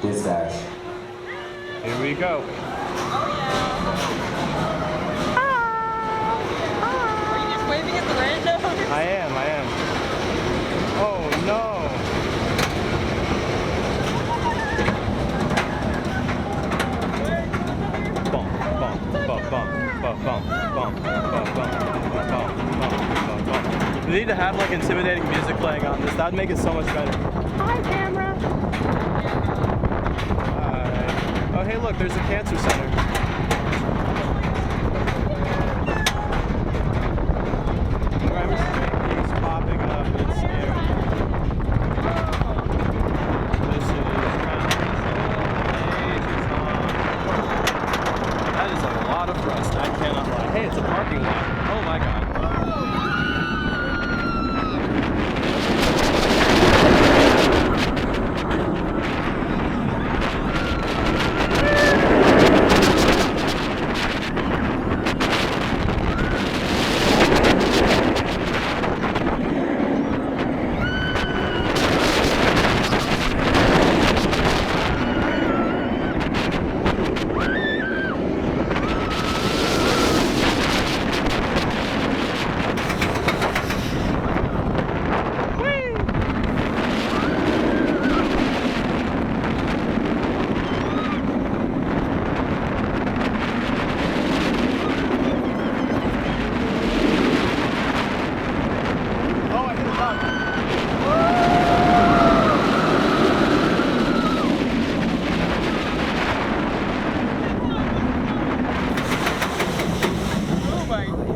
Dispatch. Here we go. Oh yeah. Are you just waving at the randos? I am. Oh no. Bump. We need to have like intimidating music playing on this. That'd make it so much better. Hi, camera. Hi. Oh, hey, look, there's a cancer center. Crime keeps popping up. It's scary. This is that is a lot of rust. I cannot lie. Hey, it's a parking lot. Oh my god.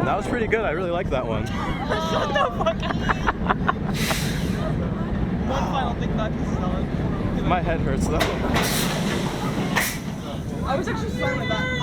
That was pretty good. I really liked that one. Shut the fuck up. One final thing back to Stella. My head hurts though. I was actually slightly back.